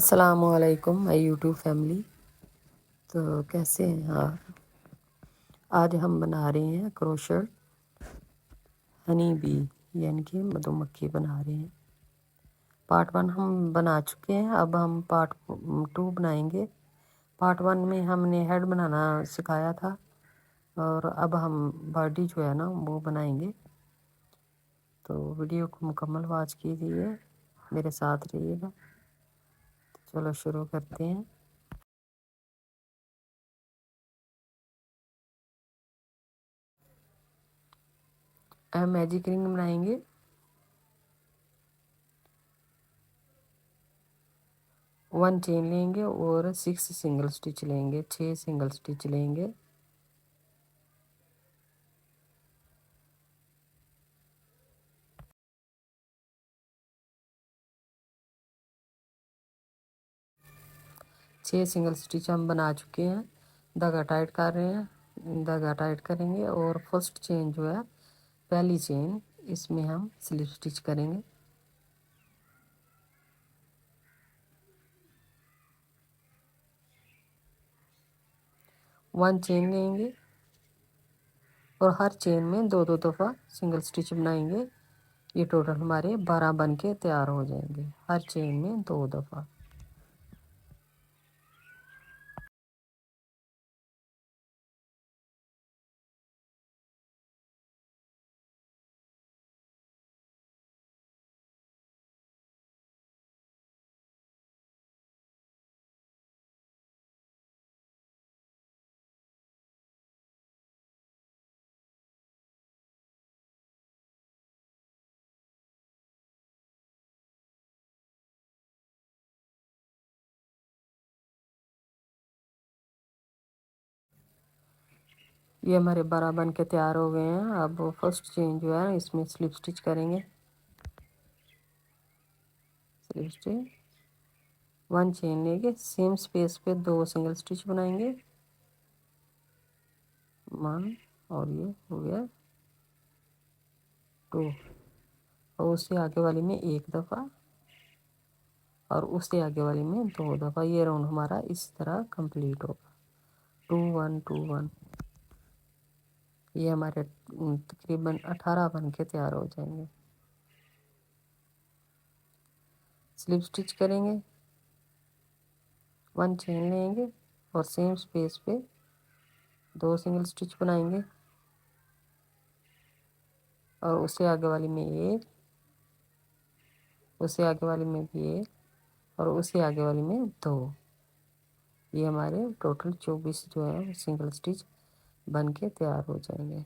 السلام علیکم مائی YouTube family. تو کیسے ہیں آپ؟ آج ہم بنا رہے ہیں کروشٹ ہنی بی، یعنی کہ مدھو مکھی بنا رہے ہیں۔ پارٹ 1 ہم بنا چکے ہیں، اب ہم پارٹ 2 بنائیں گے۔ پارٹ 1 میں ہم نے ہیڈ بنانا سکھایا تھا، اور اب ہم باڈی جو ہے نا وہ بنائیں گے۔ تو ویڈیو کو مکمل واچ کیجیے، میرے ساتھ رہیے گا۔ چلو شروع کرتے ہیں۔ ہم میجک رنگ بنائیں گے۔ 1 چین لیں گے اور 6 سنگل سٹچ لیں گے، 6 سنگل سٹچ لیں گے۔ چھ سنگل سٹچ ہم بنا چکے ہیں، دھاگا ٹائٹ کر رہے ہیں، دھاگا ٹائٹ کریں گے، اور فرسٹ چین جو ہے پہلی چین، اس میں ہم سلپ سٹچ کریں گے۔ ون چین لیں گے اور ہر چین میں 2 دفعہ سنگل سٹچ بنائیں گے۔ یہ ٹوٹل ہمارے 12 بن کے تیار ہو جائیں گے، ہر چین میں 2 دفعہ۔ یہ ہمارے 12 بن کے تیار ہو گئے ہیں۔ اب فرسٹ چین جو ہے اس میں سلپ سٹچ کریں گے، سلپ سٹچ 1 چین لیں گے، سیم سپیس پہ 2 سنگل سٹچ بنائیں گے، 1 اور یہ ہو گیا 2، اور اس سے آگے والی میں 1 دفعہ، اور اس سے آگے والی میں 2 دفعہ۔ یہ راؤنڈ ہمارا اس طرح کمپلیٹ ہوگا، 2 1 2 1۔ یہ ہمارے تقریباً 18 بن کے تیار ہو جائیں گے۔ سلپ سٹچ کریں گے، 1 چین لیں گے اور سیم سپیس پہ 2 سنگل سٹچ بنائیں گے، اور اس سے آگے والی میں 1، اس سے آگے والی میں بھی 1، اور اس سے آگے والی میں 2۔ یہ ہمارے ٹوٹل 24 جو ہے سنگل سٹچ بن کے تیار ہو جائیں گے۔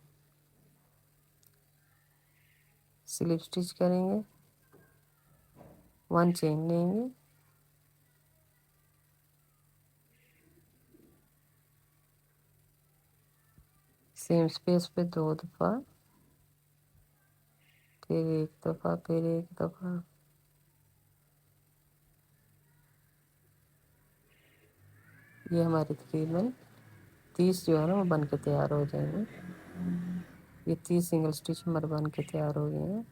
سلپ سٹچ کریں گے، 1 چین لیں گے، سیم سپیس پہ 2 دفعہ، پھر 1 دفعہ، پھر 1 دفعہ۔ یہ ہمارے تقریباً 30 جو ہے نا وہ بن کے تیار ہو جائیں گے۔ یہ 30 سنگل سٹچ ہمارے بن کے تیار ہو گئے ہیں۔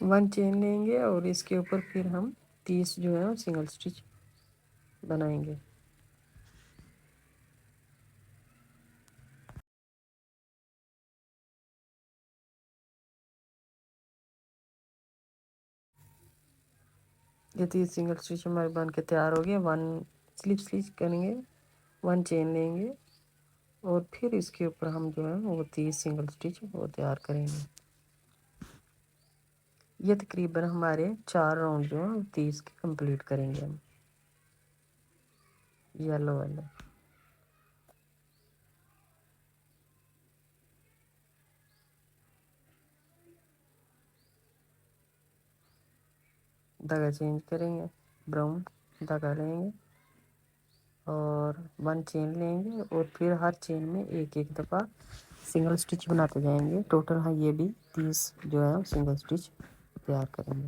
ون چین لیں گے اور اس کے اوپر پھر ہم 30 جو ہے سنگل سٹچ بنائیں گے۔ یہ 30 سنگل سٹچ ہمارے بن کے تیار ہو گئے۔ 1 سلپ سٹچ کریں گے، 1 چین لیں گے، اور پھر اس کے اوپر ہم جو ہے وہ 30 سنگل سٹچ وہ تیار کریں گے۔ یہ تقریباً ہمارے 4 راؤنڈ جو ہیں 30 کے کمپلیٹ کریں گے ہم۔ یلو والا دھاگا چینج کریں گے، براؤن دھاگا لیں گے اور 1 چین لیں گے، اور پھر ہر چین میں 1 دفعہ سنگل سٹچ بناتے جائیں گے۔ ٹوٹل ہاں یہ بھی 30 جو ہے سنگل سٹچ تیار کریں گے۔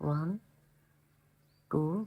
1 2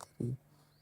3,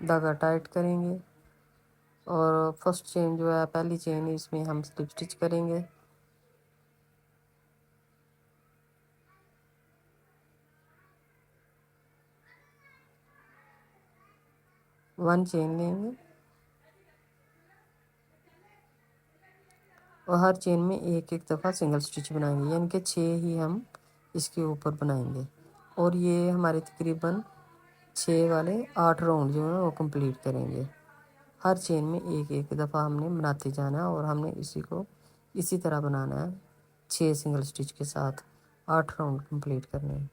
دھاگا ٹائٹ کریں گے اور فرسٹ چین جو ہے پہلی چین اس میں ہم سلپ اسٹچ کریں گے. ون چین لیں گے اور ہر چین میں ایک ایک دفعہ سنگل سٹچ بنائیں گے، یعنی کہ 6 ہی ہم اس کے اوپر بنائیں گے. اور یہ ہمارے تقریباً 6 والے 8 راؤنڈ جو ہیں وہ کمپلیٹ کریں گے. ہر چین میں ایک ایک دفعہ ہم نے بناتے جانا ہے اور ہم نے اسی طرح بنانا ہے 6 سنگل سٹچ کے ساتھ 8 راؤنڈ کمپلیٹ کرنے ہیں.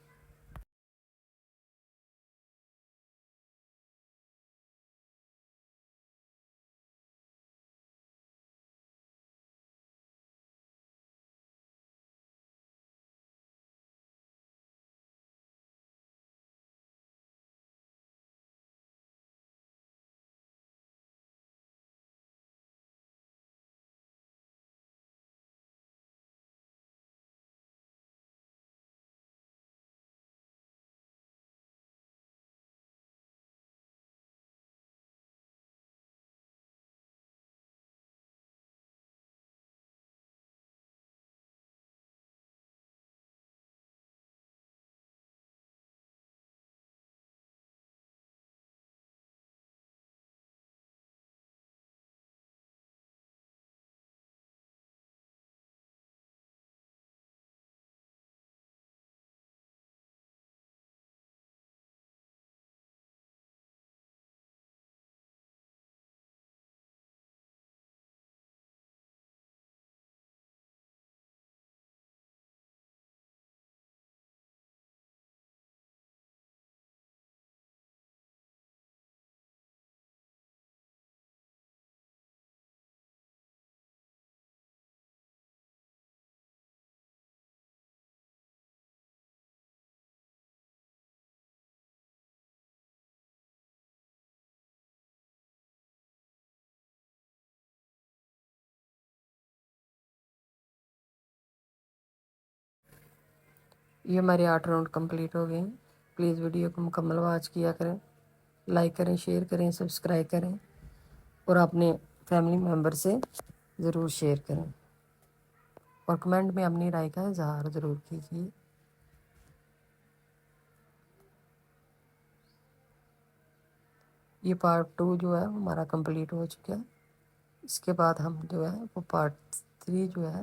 یہ ہمارے 8 راؤنڈ کمپلیٹ ہو گئے ہیں. پلیز ویڈیو کو مکمل واچ کیا کریں، لائک کریں، شیئر کریں، سبسکرائب کریں اور اپنے فیملی ممبر سے ضرور شیئر کریں اور کمنٹ میں اپنی رائے کا اظہار ضرور کیجیے. یہ پارٹ 2 جو ہے ہمارا کمپلیٹ ہو چکا ہے. اس کے بعد ہم جو ہے وہ پارٹ 3 جو ہے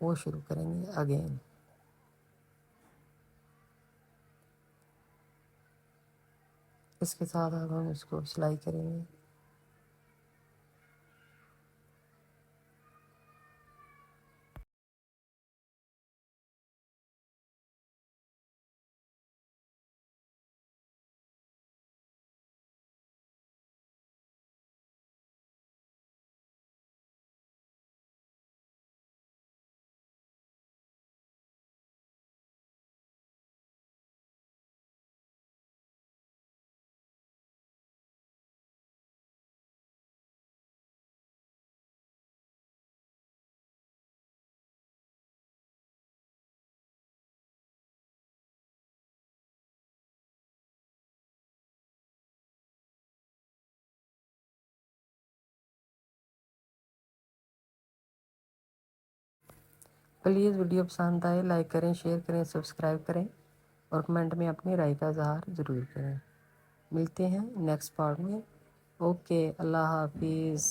وہ شروع کریں گے اگین. اس کے ساتھ اب ہم اس کو سلائی کریں گے. پلیز ویڈیو پسند آئے لائک کریں، شیئر کریں، سبسکرائب کریں اور کمنٹ میں اپنی رائے کا اظہار ضرور کریں. ملتے ہیں نیکسٹ پارٹ میں. اوکے، اللہ حافظ.